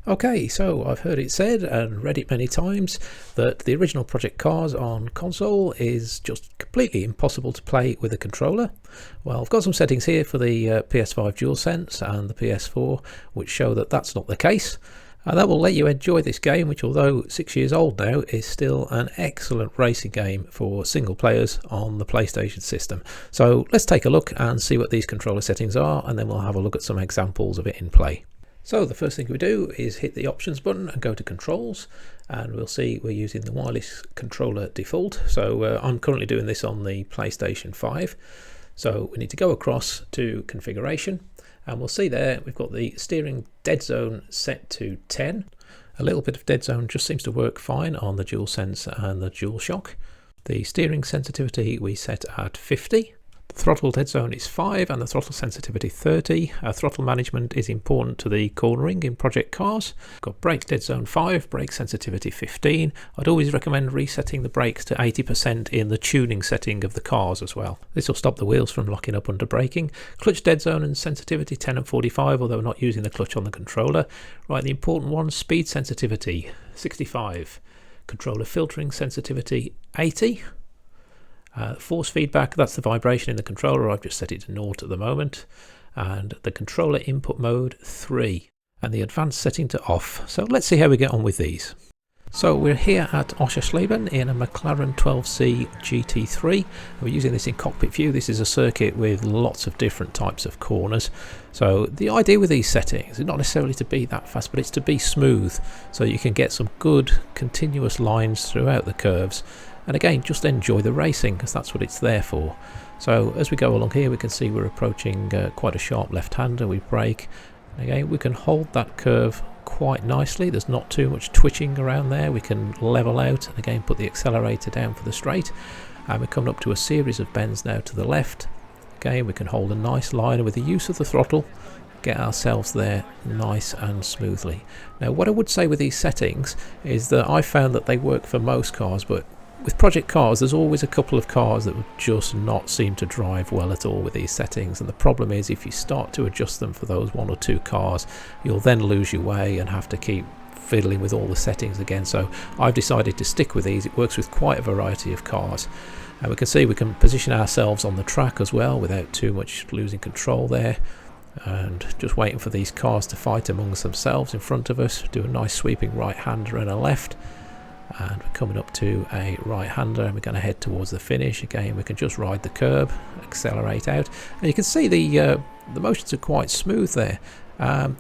Okay, so I've heard it said and read it many times that the original Project Cars on console is just completely impossible to play with a controller. Well, I've got some settings here for the PS5 DualSense and the PS4 which show that that's not the case. And that will let you enjoy this game, which although 6 years old now, is still an excellent racing game for single players on the PlayStation system. So let's take a look and see what these controller settings are, and then we'll have a look at some examples of it in play. So the first thing we do is hit the options button and go to controls, and we'll see we're using the wireless controller default. So I'm currently doing this on the PlayStation 5. So we need to go across to configuration, and we'll see there we've got the steering dead zone set to 10. A little bit of dead zone just seems to work fine on the DualSense and the DualShock. The steering sensitivity we set at 50. The throttle dead zone is 5 and the throttle sensitivity 30. Throttle management is important to the cornering in Project Cars. Got brake dead zone 5, brake sensitivity 15. I'd always recommend resetting the brakes to 80% in the tuning setting of the cars as well. This will stop the wheels from locking up under braking. Clutch dead zone and sensitivity 10 and 45, although we're not using the clutch on the controller. Right, the important one, speed sensitivity 65. Controller filtering sensitivity 80. Force feedback, that's the vibration in the controller. I've just set it to 0 at the moment. And the controller input mode 3. And the advanced setting to off. So let's see how we get on with these. So we're here at Oschersleben in a McLaren 12C GT3. We're using this in cockpit view. This is a circuit with lots of different types of corners. So the idea with these settings is not necessarily to be that fast, but it's to be smooth. So you can get some good continuous lines throughout the curves. And again, just enjoy the racing because that's what it's there for. So as we go along here, we can see we're approaching quite a sharp left-hander. We brake. And again, we can hold that curve quite nicely. There's not too much twitching around there. We can level out and again put the accelerator down for the straight. And we're coming up to a series of bends now to the left. Again, we can hold a nice line with the use of the throttle. Get ourselves there nice and smoothly. Now, what I would say with these settings is that I found that they work for most cars, but with Project Cars, there's always a couple of cars that would just not seem to drive well at all with these settings, and the problem is if you start to adjust them for those one or two cars, you'll then lose your way and have to keep fiddling with all the settings again. So I've decided to stick with these. It works with quite a variety of cars, and we can see we can position ourselves on the track as well without too much losing control there, and just waiting for these cars to fight amongst themselves in front of us. Do a nice sweeping right hander and a left. And we're coming up to a right-hander and we're going to head towards the finish. Again, we can just ride the curb, accelerate out. And you can see the motions are quite smooth there.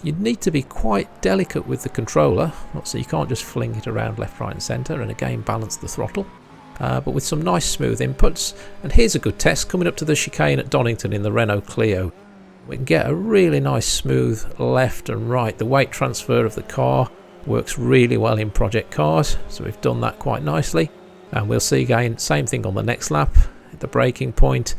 You need to be quite delicate with the controller, so you can't just fling it around left, right and centre, and again balance the throttle. But with some nice smooth inputs. And here's a good test coming up to the chicane at Donington in the Renault Clio. We can get a really nice smooth left and right. The weight transfer of the car works really well in Project Cars, so we've done that quite nicely. And we'll see again, same thing on the next lap. At the braking point,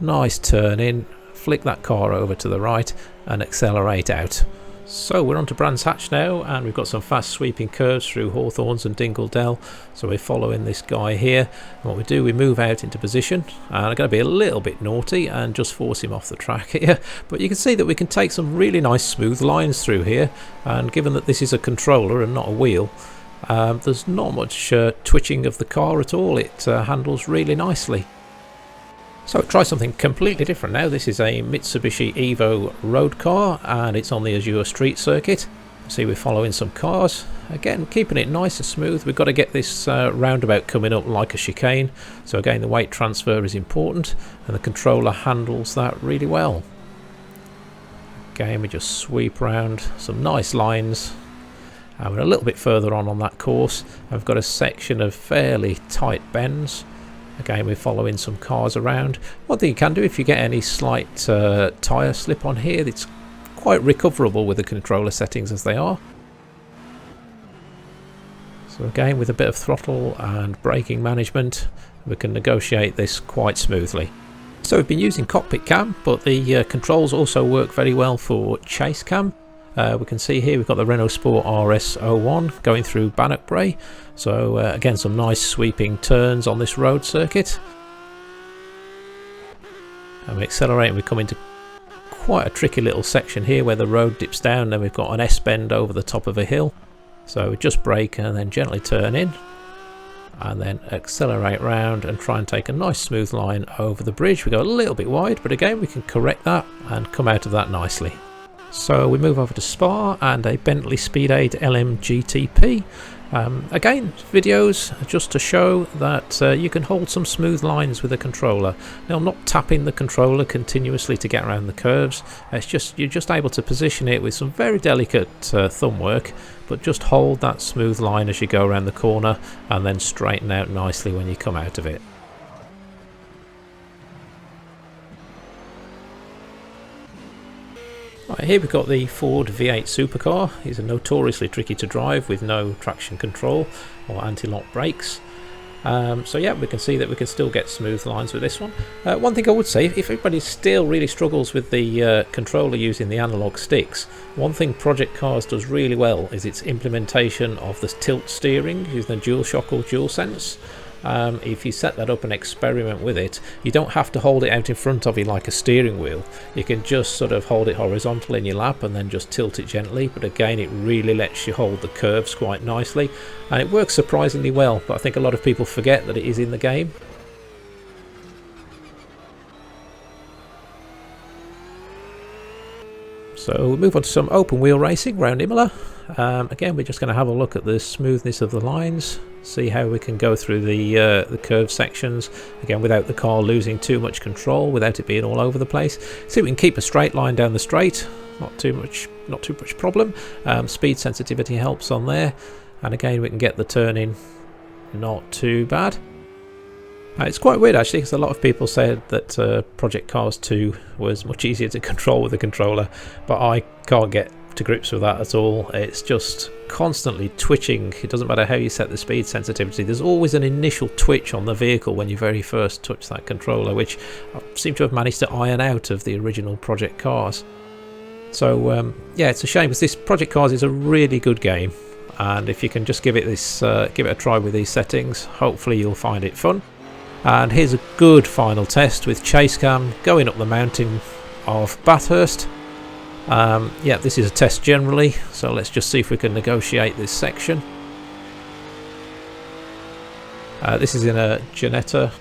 nice turn in, flick that car over to the right and accelerate out. So we're on to Brands Hatch now, and we've got some fast sweeping curves through Hawthorns and Dingle Dell. So we're following this guy here. And what we do, we move out into position, and I'm going to be a little bit naughty and just force him off the track here. But you can see that we can take some really nice smooth lines through here, and given that this is a controller and not a wheel, there's not much twitching of the car at all. It handles really nicely. So try something completely different now. This is a Mitsubishi Evo road car and it's on the Azure Street circuit. See, we're following some cars. Again, keeping it nice and smooth. We've got to get this roundabout coming up like a chicane. So again, the weight transfer is important and the controller handles that really well. Again, we just sweep round some nice lines. And we're a little bit further on that course. I've got a section of fairly tight bends. Again, we're following some cars around. One thing you can do if you get any slight tyre slip on here, it's quite recoverable with the controller settings as they are. So again, with a bit of throttle and braking management, we can negotiate this quite smoothly. So we've been using cockpit cam, but the controls also work very well for chase cam. We can see here we've got the Renault Sport RS01 going through Bannockbrae. So again, some nice sweeping turns on this road circuit. And we accelerate and we come into quite a tricky little section here where the road dips down, then we've got an S-bend over the top of a hill. So just brake and then gently turn in, and then accelerate round and try and take a nice smooth line over the bridge. We go a little bit wide, but again we can correct that and come out of that nicely. So we move over to Spa and a Bentley Speed8 LM GTP. Again, videos just to show that you can hold some smooth lines with a controller. Now, I'm not tapping the controller continuously to get around the curves. It's just you're just able to position it with some very delicate thumb work, but just hold that smooth line as you go around the corner and then straighten out nicely when you come out of it. Right, here we've got the Ford V8 supercar. These are notoriously tricky to drive with no traction control or anti-lock brakes. So yeah, we can see that we can still get smooth lines with this one. One thing I would say, if everybody still really struggles with the controller using the analog sticks, one thing Project Cars does really well is its implementation of the tilt steering using the DualShock or DualSense. If you set that up and experiment with it, you don't have to hold it out in front of you like a steering wheel. You can just sort of hold it horizontal in your lap and then just tilt it gently, but again it really lets you hold the curves quite nicely, and it works surprisingly well, but I think a lot of people forget that it is in the game. So we'll move on to some open wheel racing around Imola. Again, we're just going to have a look at the smoothness of the lines, see how we can go through the curved sections, again without the car losing too much control, without it being all over the place. See if we can keep a straight line down the straight, not too much problem. Speed sensitivity helps on there, and again we can get the turning not too bad. It's quite weird actually, because a lot of people said that Project Cars 2 was much easier to control with the controller, but I can't get to grips with that at all. It's just constantly twitching. It doesn't matter how you set the speed sensitivity, there's always an initial twitch on the vehicle when you very first touch that controller, which I seem to have managed to iron out of the original Project Cars. So yeah, it's a shame, because this Project Cars is a really good game, and if you can just give it a try with these settings, hopefully you'll find it fun. And here's a good final test with chase cam going up the mountain of Bathurst. Yeah, this is a test generally, so let's just see if we can negotiate this section. This is in a Ginetta.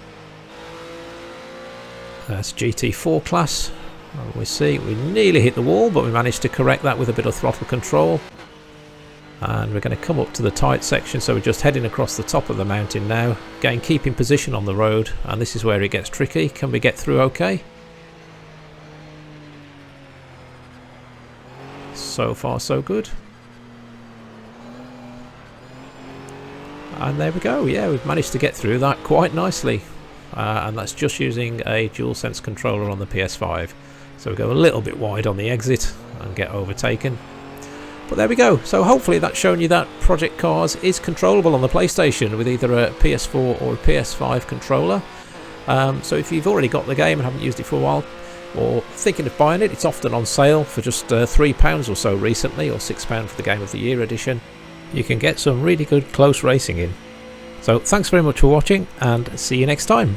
That's GT4 class. And we see we nearly hit the wall, but we managed to correct that with a bit of throttle control. And we're going to come up to the tight section, so we're just heading across the top of the mountain now. Again, keeping position on the road, and this is where it gets tricky. Can we get through okay? So far so good. And there we go, yeah, we've managed to get through that quite nicely. And that's just using a DualSense controller on the PS5. So we go a little bit wide on the exit and get overtaken. But there we go, so hopefully that's shown you that Project Cars is controllable on the PlayStation with either a PS4 or a PS5 controller. So if you've already got the game and haven't used it for a while, or thinking of buying it, it's often on sale for just £3 or so recently, or £6 for the Game of the Year edition. You can get some really good close racing in. So thanks very much for watching, and see you next time.